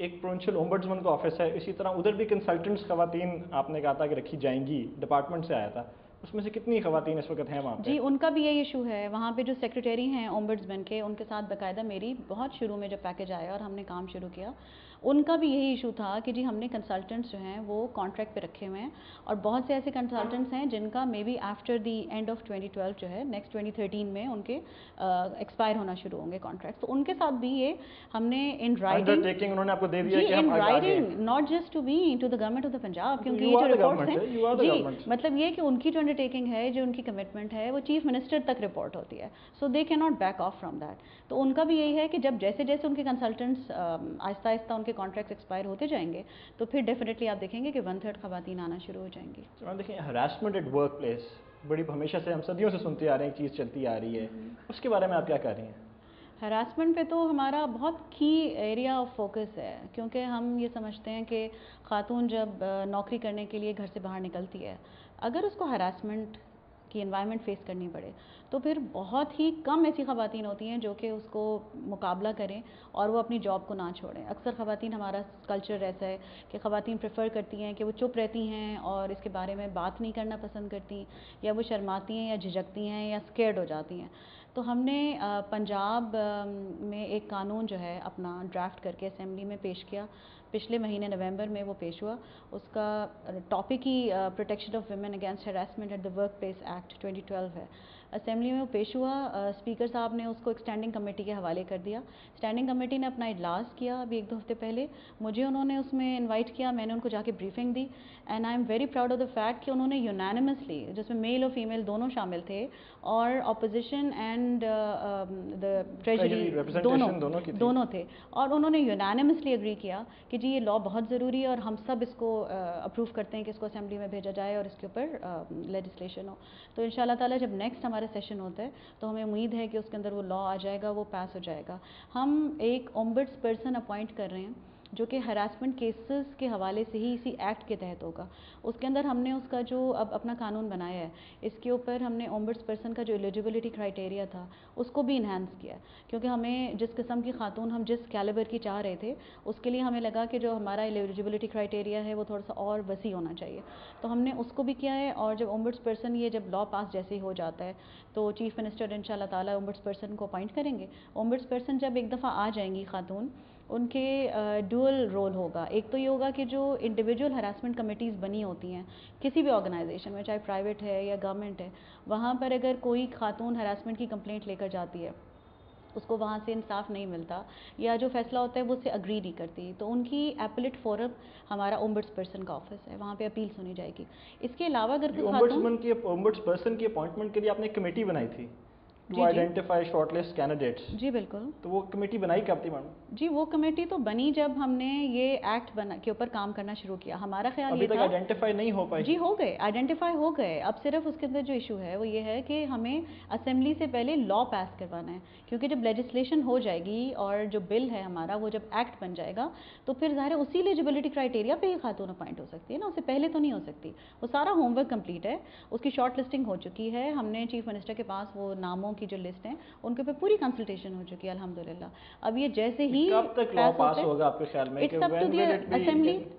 ایک پروونشل اومبڈسمن کا آفس ہے, اسی طرح ادھر بھی کنسلٹنٹس خواتین آپ نے کہا تھا کہ رکھی جائیں گی, ڈپارٹمنٹ سے آیا تھا, اس میں سے کتنی خواتین اس وقت ہیں وہاں پہ؟ جی ان کا بھی یہی ایشو ہے. وہاں پہ جو سیکریٹری ہیں اومبڈسمن کے, ان کے ساتھ باقاعدہ میری بہت شروع میں جب پیکیج آیا اور ہم نے کام شروع کیا, ان کا بھی یہی ایشو تھا کہ جی ہم نے کنسلٹنٹس جو ہیں وہ کانٹریکٹ پہ رکھے ہوئے ہیں, اور بہت سے ایسے کنسلٹنٹس ہیں جن کا may be after the end of 2012 جو ہے نیکسٹ 2013 میں ان کے ایکسپائر ہونا شروع ہوں گے کانٹریکٹ. تو ان کے ساتھ بھی یہ ہم نے ان رائٹنگ انہوں نے آپ کو دے دیا جی کہ ان ہم writing not just to be to the government of the Punjab, کیونکہ یہ جو رپورٹس ہیں جی مطلب یہ کہ ان کی جو انڈرٹیکنگ ہے, جو ان کی کمٹمنٹ ہے, وہ چیف منسٹر تک رپورٹ ہوتی ہے. سو دے کی not back of from that. تو ان کا بھی یہی ہے کہ جب جیسے جیسے ان کے کنسلٹنٹس آہستہ آہستہ ان کے کانٹریکٹ ایکسپائر ہوتے جائیں گے تو پھر ڈیفینیٹلی آپ دیکھیں گے کہ 1/3 خواتین آنا شروع ہو جائیں گی. دیکھیں ہراسمنٹ ایٹ ورک پلیس بڑی ہمیشہ سے ہم صدیوں سے سنتے آ رہے ہیں, ایک چیز چلتی آ رہی ہے, اس کے بارے میں آپ کیا کہہ رہی ہیں؟ ہراسمنٹ پہ تو ہمارا بہت کی ایریا آف فوکس ہے, کیونکہ ہم یہ سمجھتے ہیں کہ خاتون جب نوکری کرنے کے لیے گھر سے باہر نکلتی ہے, اگر اس کو ہراسمنٹ کی انوائرمنٹ فیس کرنی پڑے تو پھر بہت ہی کم ایسی خواتین ہوتی ہیں جو کہ اس کو مقابلہ کریں اور وہ اپنی جاب کو نہ چھوڑیں. اکثر خواتین, ہمارا کلچر ایسا ہے کہ خواتین پریفر کرتی ہیں کہ وہ چپ رہتی ہیں اور اس کے بارے میں بات نہیں کرنا پسند کرتی, یا وہ شرماتی ہیں یا جھجکتی ہیں یا اسکیئرڈ ہو جاتی ہیں. تو ہم نے پنجاب میں ایک قانون جو ہے اپنا ڈرافٹ کر کے اسمبلی میں پیش کیا, پچھلے مہینے نومبر میں وہ پیش ہوا. اس کا ٹاپک ہی protection of women against harassment at the work place act 2012 ہے. اسمبلی میں وہ پیش ہوا, اسپیکر صاحب نے اس کو ایک اسٹینڈنگ کمیٹی کے حوالے کر دیا. اسٹینڈنگ کمیٹی نے اپنا اجلاس کیا ابھی 1-2 ہفتے پہلے, مجھے انہوں نے اس میں انوائٹ کیا, میں نے ان کو جا کے briefing the, and I am very proud of the fact کہ انہوں نے یونانیمسلی, جس میں میل اور فیمیل دونوں شامل تھے, اور اپوزیشن اینڈ دا ٹریجری دونوں تھے, اور انہوں نے یونانیمسلی اگری کیا کہ جی یہ لا بہت ضروری ہے اور ہم سب اس کو اپروو کرتے ہیں کہ اس کو اسمبلی میں بھیجا جائے اور اس کے اوپر لیجسلیشن ہو. تو ان شاء اللہ تعالیٰ جب نیکسٹ ہمارا سیشن ہوتا ہے تو ہمیں امید ہے کہ اس کے اندر وہ لا آ جائے گا, وہ پاس ہو جائے گا. ہم ایک اومبڈس پرسن اپوائنٹ کر رہے ہیں جو کہ ہراسمنٹ کیسز کے حوالے سے ہی اسی ایکٹ کے تحت ہوگا. اس کے اندر ہم نے اس کا جو اب اپنا قانون بنایا ہے, اس کے اوپر ہم نے اومبڈس پرسن کا جو ایلیجیبلٹی کرائٹیریا تھا اس کو بھی انہینس کیا, کیونکہ ہمیں جس قسم کی خاتون ہم جس کیلیبر کی چاہ رہے تھے اس کے لیے ہمیں لگا کہ جو ہمارا ایلیجیبلٹی کرائٹیریا ہے وہ تھوڑا سا اور وسیع ہونا چاہیے. تو ہم نے اس کو بھی کیا ہے, اور جب اومبڈس پرسن یہ جب لا پاس جیسے ہی ہو جاتا ہے تو چیف منسٹر ان شاء اللہ تعالیٰ اومبڈس پرسن کو اپوائنٹ کریں گے. اومبڈس پرسن جب ایک دفعہ آ جائیں گی خاتون, ان کے ڈوئل رول ہوگا. ایک تو یہ ہوگا کہ جو انڈیویجول ہراسمنٹ کمیٹیز بنی ہوتی ہیں کسی بھی آرگنائزیشن میں, چاہے پرائیویٹ ہے یا گورنمنٹ ہے, وہاں پر اگر کوئی خاتون ہراسمنٹ کی کمپلینٹ لے کر جاتی ہے, اس کو وہاں سے انصاف نہیں ملتا یا جو فیصلہ ہوتا ہے وہ اس سے اگری نہیں کرتی, تو ان کی ایپلیٹ فورم ہمارا اومبڈس پرسن کا آفس ہے, وہاں پہ اپیل سنی جائے گی. اس کے علاوہ اگر کوئی اومبڈس پرسن کی اپوائنٹمنٹ کے لیے آپ نے کمیٹی بنائی تھی to identify short list candidates. جی بالکل. تو وہ کمیٹی بنائی کب تھی میڈم؟ جی وہ کمیٹی تو بنی جب ہم نے یہ ایکٹ کے اوپر کام کرنا شروع کیا. ہمارا خیال یہ تھا آئیڈینٹیفائی نہیں ہو پائی. جی ہو گئے, آئیڈینٹیفائی ہو گئے. اب صرف اس کے اندر جو ایشو ہے وہ یہ ہے کہ ہمیں اسمبلی سے پہلے لا پاس کروانا ہے, کیونکہ جب لیجسلیشن ہو جائے گی اور جو بل ہے ہمارا وہ جب ایکٹ بن جائے گا تو پھر ظاہر اسی ایلیجیبلٹی کرائٹیریا پہ ہی خاتون اپوائنٹ ہو سکتی ہے نا, اس سے پہلے تو نہیں ہو سکتی. وہ سارا ہوم ورک کمپلیٹ ہے, اس کی شارٹ لسٹنگ ہو چکی ہے, ہم نے چیف منسٹر کے پاس وہ ناموں کی جو لسٹ ہیں ان کے اوپر پوری کنسلٹیشن ہو چکی ہے الحمدللہ. اب یہ جیسے ہی کب تک لا پاس ہوگا آپ کے خیال میں؟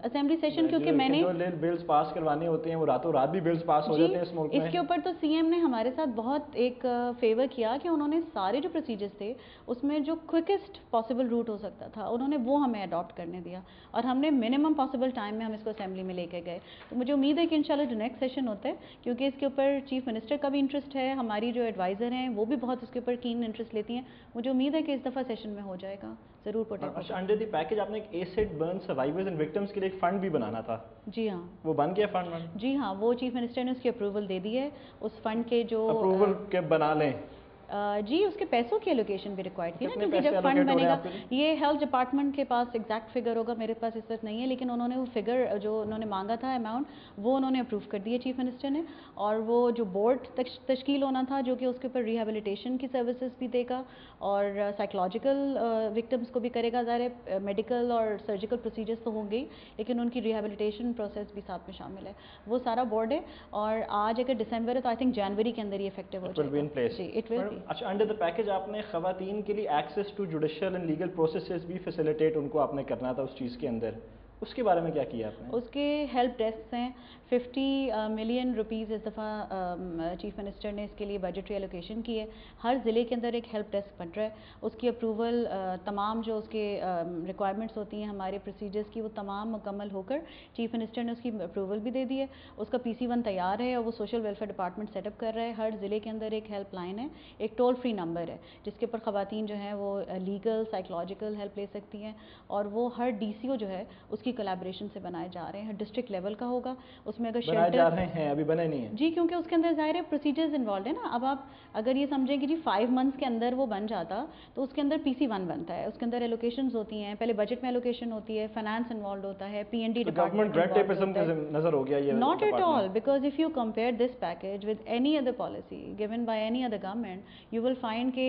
اسمبلی سیشن, کیونکہ میں نے جو بلز پاس کروانے ہوتے ہیں وہ راتوں رات بھی بلز پاس ہو جاتے ہیں اس ملک میں. اس کے اوپر تو سی ایم نے ہمارے ساتھ بہت ایک فیور کیا کہ انہوں نے سارے جو پروسیجرز تھے اس میں جو کوئکسٹ پاسبل روٹ ہو سکتا تھا انہوں نے وہ ہمیں اڈاپٹ کرنے دیا, اور ہم نے منیمم پاسبل ٹائم میں ہم اس کو اسمبلی میں لے کے گئے. تو مجھے امید ہے کہ انشاءاللہ جو نیکسٹ سیشن ہوتا ہے, کیونکہ اس کے اوپر چیف منسٹر کا بھی انٹرسٹ ہے, ہماری جو ایڈوائزر ہیں وہ بھی بہت اس کے اوپر کین انٹرسٹ لیتی ہیں, مجھے امید ہے کہ اس دفعہ سیشن میں ہو جائے گا ضرور پروٹیکٹ. اچھا, انڈر دی پیکج آپ نے ایک acid burn survivors and victims کے لیے ایک فنڈ بھی بنانا تھا. جی ہاں, وہ بن گیا فنڈ؟ جی ہاں, وہ چیف منسٹر نے اس کی اپروول دے دی ہے. اس فنڈ کے جو اپروول کے بنا لیں جی اس کے پیسوں کی الوکیشن بھی ریکوائرڈ تھی نا, کیونکہ جب فنڈ بنے گا یہ ہیلتھ ڈپارٹمنٹ کے پاس ایگزیکٹ فگر ہوگا, میرے پاس اس وقت نہیں ہے, لیکن انہوں نے وہ فگر جو انہوں نے مانگا تھا اماؤنٹ وہ انہوں نے اپروو کر دی ہے چیف منسٹر نے. اور وہ جو بورڈ تشکیل ہونا تھا جو کہ اس کے اوپر ریہیبلیٹیشن کی سروسز بھی دے گا اور سائیکولوجیکل وکٹمس کو بھی کرے گا. ظاہر ہے میڈیکل اور سرجیکل پروسیجرز تو ہوں گے لیکن ان کی ریہیبلیٹیشن پروسیس بھی ساتھ میں شامل ہے, وہ سارا بورڈ ہے. اور آج اگر دسمبر ہے تو آئی تھنک جنوری کے اندر یہ افیکٹو ہو جائے گا. جی اٹ ول بی. اچھا انڈر دا پیکیج آپ نے خواتین کے لیے access to judicial and legal processes بھی فیسیلیٹیٹ ان کو آپ نے کرنا تھا اس چیز کے اندر, اس کے بارے میں کیا کیا آپ نے؟ اس کے ہیلپ ڈیسکس ہیں. 50 ملین روپیز اس دفعہ چیف منسٹر نے اس کے لیے بجٹری ایلوکیشن کی ہے. ہر ضلع کے اندر ایک ہیلپ ڈیسک بن رہا ہے. اس کی اپروول تمام جو اس کے ریکوائرمنٹس ہوتی ہیں ہمارے پروسیجرز کی, وہ تمام مکمل ہو کر چیف منسٹر نے اس کی اپروول بھی دے دی ہے. اس کا PC1 تیار ہے اور وہ social welfare department set up کر رہا ہے. ہر ضلع کے اندر ایک ہیلپ لائن ہے, ایک ٹول فری نمبر ہے جس کے اوپر خواتین جو ہیں وہ لیگل سائیکولوجیکل ہیلپ لے سکتی ہیں, اور وہ ہر DCO جو ہے اس کی کولیبریشن سے بنائے جا رہے ہیں. ہر ڈسٹرکٹ لیول کا ہوگا, اس میں اگر بنائے جا رہے ہیں, ابھی بنے نہیں ہیں جی, کیونکہ اس کے اندر ظاہر ہے پروسیجرز انوالوڈ ہے نا. اب آپ اگر یہ سمجھیں کہ جی 5 منتھس کے اندر وہ بن جاتا تو اس کے اندر PC1 بنتا ہے, اس کے اندر ایلوکیشنز ہوتی ہیں, پہلے بجٹ میں ایلوکیشن ہوتی ہے, فائنانس انوالوڈ ہوتا ہے, PND ڈپارٹمنٹ ریڈ ٹیپزم کا نظر ہو گیا یہ. Not at all, because if you compare this package with any other policy given by any other government, you will find کہ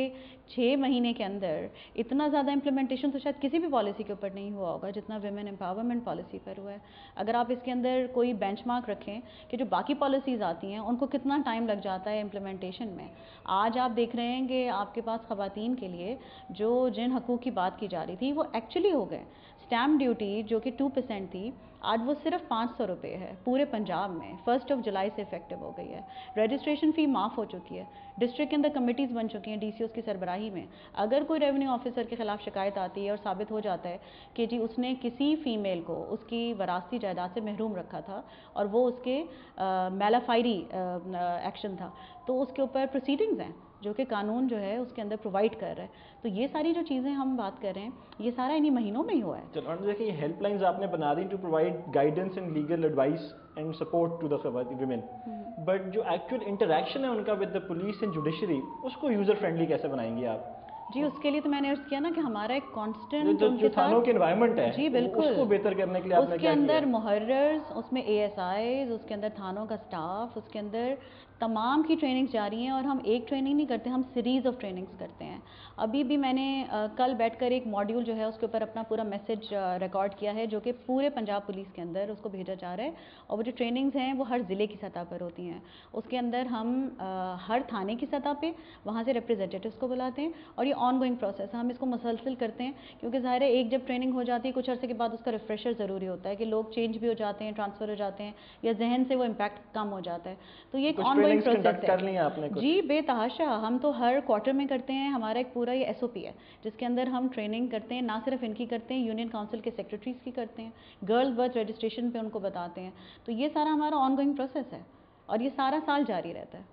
6 مہینے کے اندر اتنا زیادہ امپلیمنٹیشن تو شاید کسی بھی پالیسی کے اوپر نہیں ہوا ہوگا جتنا ویمن امپاورمنٹ پالیسی پر ہوا ہے. اگر آپ اس کے اندر کوئی بینچ مارک رکھیں کہ جو باقی پالیسیز آتی ہیں ان کو کتنا ٹائم لگ جاتا ہے امپلیمنٹیشن میں, آج آپ دیکھ رہے ہیں کہ آپ کے پاس خواتین کے لیے جن حقوق کی بات کی جا رہی تھی وہ ایکچولی ہو گئے. اسٹیمپ ڈیوٹی جو کہ 2% تھی, آج وہ صرف 500 روپے ہے پورے پنجاب میں. 1 جولائی سے افیکٹو ہو گئی ہے. رجسٹریشن فی معاف ہو چکی ہے. ڈسٹرکٹ کے اندر کمیٹیز بن چکی ہیں DCOs کی سربراہی میں. اگر کوئی ریونیو آفیسر کے خلاف شکایت آتی ہے اور ثابت ہو جاتا ہے کہ جی اس نے کسی فیمیل کو اس کی وراثتی جائیداد سے محروم رکھا تھا اور وہ اس کے میلافائری ایکشن تھا, تو اس کے اوپر پروسیڈنگز ہیں جو کہ قانون جو ہے اس کے اندر پرووائڈ کر رہا ہے. تو یہ ساری جو چیزیں ہم بات کر رہے ہیں یہ سارا انہی مہینوں میں ہی ہوا ہے. چلو دیکھیں, یہ ہیلپ لائنز آپ نے بنا دی to provide guidance and legal advice and support to the women, but جو ایکچوئل انٹریکشن ہے ان کا with the police and judiciary, اس کو یوزر فرینڈلی کیسے بنائیں گے آپ؟ جی, اس کے لیے تو میں نے عرض کیا نا کہ ہمارا ایک کانسٹنٹ جو تھانوں کے انوائرمنٹ ہے جی بالکل اس کو بہتر کرنے کے لیے آپ نے اس کے اندر محررز, اس میں ASIs, اس کے اندر تھانوں کا سٹاف, اس کے اندر تمام کی ٹریننگز جاری ہیں. اور ہم ایک ٹریننگ نہیں کرتے, ہم سیریز آف ٹریننگز کرتے ہیں. ابھی بھی میں نے کل بیٹھ کر ایک ماڈیول جو ہے اس کے اوپر اپنا پورا میسج ریکارڈ کیا ہے جو کہ پورے پنجاب پولیس کے اندر اس کو بھیجا جا رہا ہے. اور وہ جو ٹریننگز ہیں وہ ہر ضلع کی سطح پر ہوتی ہیں. اس کے اندر ہم ہر تھانے کی سطح پہ وہاں سے ریپرزینٹیوس کو بلاتے ہیں, اور یہ آن گوئنگ پروسیس ہے, ہم اس کو مسلسل کرتے ہیں. کیونکہ ظاہر ہے ایک جب ٹریننگ ہو جاتی ہے کچھ عرصے کے بعد اس کا ریفریشر ضروری ہوتا ہے کہ لوگ چینج بھی ہو جاتے ہیں, ٹرانسفر ہو جاتے ہیں, یا ذہن سے وہ امپیکٹ کم ہو جاتا ہے. تو یہ ایک آن گوئنگ پروسیس ہے. جی بے تحاشا, ہم تو ہر کوارٹر میں کرتے ہیں. ہمارا ایک پورا یہ SOP ہے جس کے اندر ہم ٹریننگ کرتے ہیں, نہ صرف ان کی کرتے ہیں, یونین کونسل کے سیکریٹریز کی کرتے ہیں, گرل برتھ رجسٹریشن پہ ان کو بتاتے ہیں. تو یہ سارا ہمارا آن گوئنگ پروسیس ہے اور یہ سارا سال جاری رہتا ہے.